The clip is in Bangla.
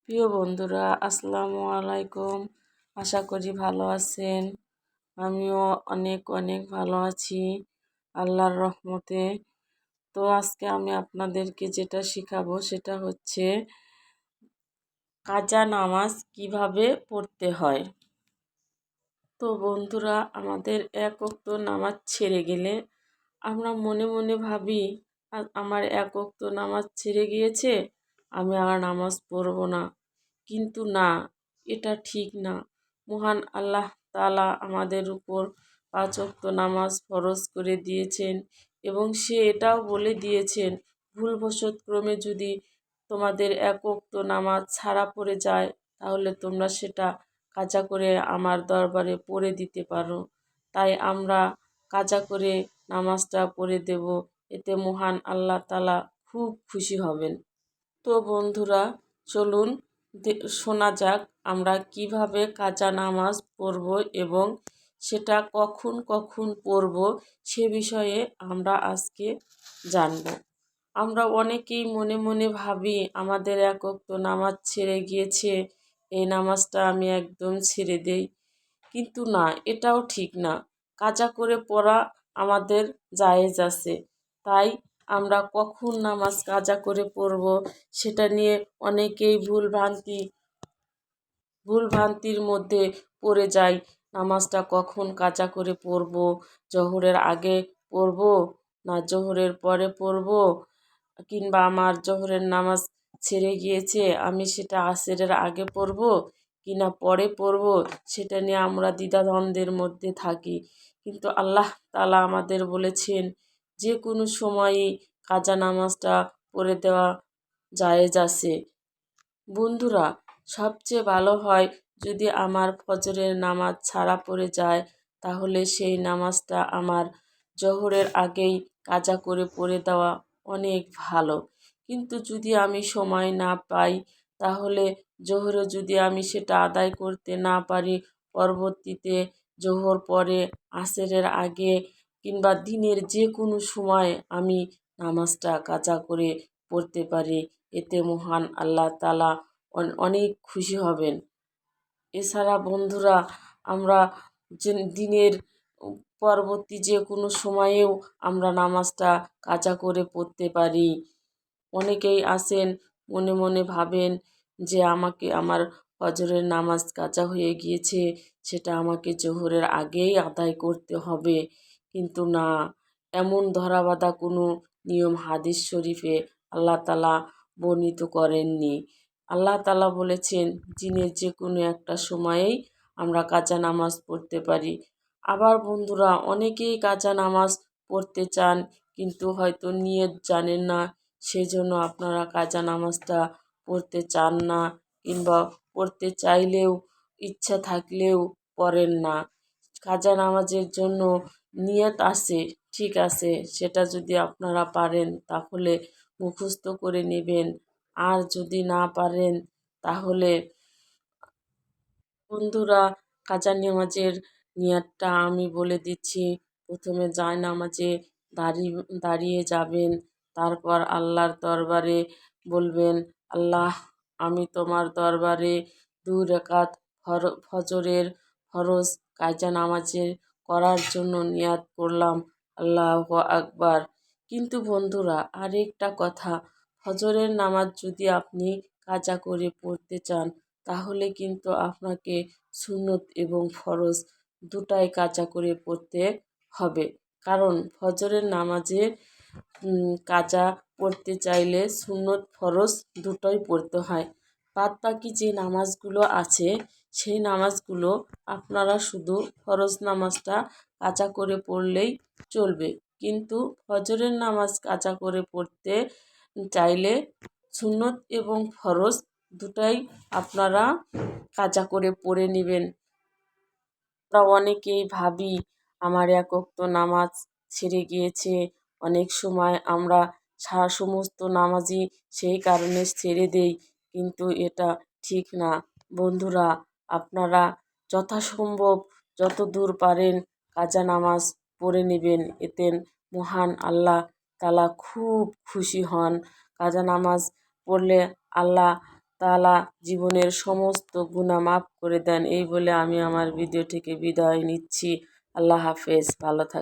প্রিয় বন্ধুরা, আসসালামু আলাইকুম। আশা করি ভালো আছেন। আমিও অনেক অনেক ভালো আছি আল্লাহর রহমতে। তো আজকে আমি আপনাদেরকে যেটা শিখাবো সেটা হচ্ছে কাজা নামাজ কিভাবে পড়তে হয়। তো বন্ধুরা, আমাদের এক ওয়াক্ত নামাজ ছেড়ে গেলে আমরা মনে মনে ভাবি আমার এক ওয়াক্ত নামাজ ছেড়ে গিয়েছে, আমি আর নামাজ পড়বো না। কিন্তু না, এটা ঠিক না। মহান আল্লাহ তাআলা আমাদের উপর ৫ ওয়াক্ত নামাজ ফরজ করে দিয়েছেন এবং সে এটাও বলে দিয়েছেন, ভুলবশত ক্রমে যদি তোমাদের এক ওয়াক্ত নামাজ ছাড়া পড়ে যায় তাহলে তোমরা সেটা কাজা করে আমার দরবারে পড়ে দিতে পারো। তাই আমরা কাজা করে নামাজটা পড়ে দেব, এতে মহান আল্লাহ তাআলা খুব খুশি হবেন। তো বন্ধুরা, চলুন শোনা যাক আমরা কিভাবে কাজা নামাজ পড়ব এবং সেটা কখন কখন পড়ব সে বিষয়ে আমরা আজকে জানব। আমরা অনেকেই মনে মনে ভাবি আমাদের এক ওয়াক্ত নামাজ ছেড়ে গিয়েছে, এই নামাজটা আমি একদম ছেড়ে দেই। কিন্তু না, এটাও ঠিক না। কাজা করে পড়া আমাদের জায়েজ আছে। তাই আমরা কখন নামাজ কাজা করে পড়ব সেটা নিয়ে অনেকেই ভুলভ্রান্তির মধ্যে পড়ে যায়। নামাজটা কখন কাজা করে পড়ব, জোহরের আগে পড়ব না জোহরের পরে পড়ব, কিংবা আমার জোহরের নামাজ ছেড়ে গিয়েছে আমি সেটা আসরের আগে পড়ব কিনা পরে পড়ব, সেটা নিয়ে আমরা দ্বিধাদ্বন্দ্বের মধ্যে থাকি। কিন্তু আল্লাহ তাআলা আমাদের বলেছেন যে কোনো সময়ই কাজা নামাজটা পড়ে দেওয়া জায়েজ আছে। বন্ধুরা, সবচেয়ে ভালো হয় যদি আমার ফজরের নামাজ ছাড়া পড়ে যায় তাহলে সেই নামাজটা আমার জোহরের আগেই কাজা করে পড়ে দেওয়া অনেক ভালো। কিন্তু যদি আমি সময় না পাই তাহলে জোহরে যদি আমি সেটা আদায় করতে না পারি, পরবর্তীতে জোহর পরে আসরের আগে কিংবা দিনের যে কোনো সময় আমি নামাজটা কাজা করে পড়তে পারি, এতে মহান আল্লাহ তাআলা অনেক খুশি হবেন। এছাড়া বন্ধুরা, আমরা যে দিনের পরবর্তী যে কোনো সময়েও আমরা নামাজটা কাজা করে পড়তে পারি। অনেকেই আছেন মনে মনে ভাবেন যে আমাকে আমার ফজরের নামাজ কাজা হয়ে গিয়েছে, সেটা আমাকে জোহরের আগেই আদায় করতে হবে। কিন্তু না, এমন ধরাবাঁধা কোনো নিয়ম হাদিস শরীফে আল্লাহ তাআলা বর্ণিত করেননি। আল্লাহ তাআলা বলেছেন দিনের যে কোনো একটা সময়েই আমরা কাজা নামাজ পড়তে পারি। আবার বন্ধুরা, অনেকেই কাজা নামাজ পড়তে চান কিন্তু হয়তো নিয়ত জানেন না, সেজন্য আপনারা কাজা নামাজটা পড়তে চান না, কিংবা পড়তে চাইলেও ইচ্ছা থাকলেও পড়েন না। কাজা নামাজের জন্য নিয়ত আছে, ঠিক আছে, সেটা যদি আপনারা পারেন তাহলে মুখস্থ করে নেবেন। আর যদি না পারেন তাহলে বন্ধুরা, কাজা নামাজের নিয়তটা আমি বলে দিচ্ছি। প্রথমে জায়নামাজে দাঁড়িয়ে যাবেন। তারপর আল্লাহর দরবারে বলবেন, আল্লাহ, আমি তোমার দরবারে ২ রাকাত ফজরের ফরজ কাজা নামাজের করার জন্য নিয়াত করলাম। আল্লাহু আকবার। কিন্তু বন্ধুরা, আরেকটা কথা, ফজরের নামাজ যদি আপনি কাজা করে পড়তে চান তাহলে কিন্তু আপনাকে সুন্নত এবং ফরজ দুটাই কাজা করে পড়তে হবে। কারণ ফজরের নামাজে কাজা পড়তে চাইলে সুন্নত ফরজ দুটোই পড়তে হয়। বাদবাকি যে নামাজগুলো আছে সেই নামাজগুলো আপনারা শুধু ফরজ নামাজটা কাজা করে পড়লেই চলবে। কিন্তু ফজরের নামাজ কাজা করে পড়তে চাইলে সুন্নত এবং ফরজ দুটাই আপনারা কাজা করে পড়ে নেবেন। আমরা অনেকেই ভাবি আমার এক ওয়াক্ত নামাজ ছেড়ে গিয়েছে, অনেক সময় আমরা সমস্ত নামাজই সেই কারণে ছেড়ে দেই, কিন্তু এটা ঠিক না। বন্ধুরা, আপনারা যথাসম্ভব যত দূর পারেন কাজা নামাজ পড়ে নেবেন, এতে মহান আল্লাহ তাআলা খুব খুশি হন। কাজা নামাজ পড়লে আল্লাহ তাআলা জীবনের সমস্ত গুনাহ মাফ করে দেন। এই বলে আমি আমার ভিডিও থেকে বিদায় নিচ্ছি। আল্লাহ হাফেজ, ভালো থাকবেন।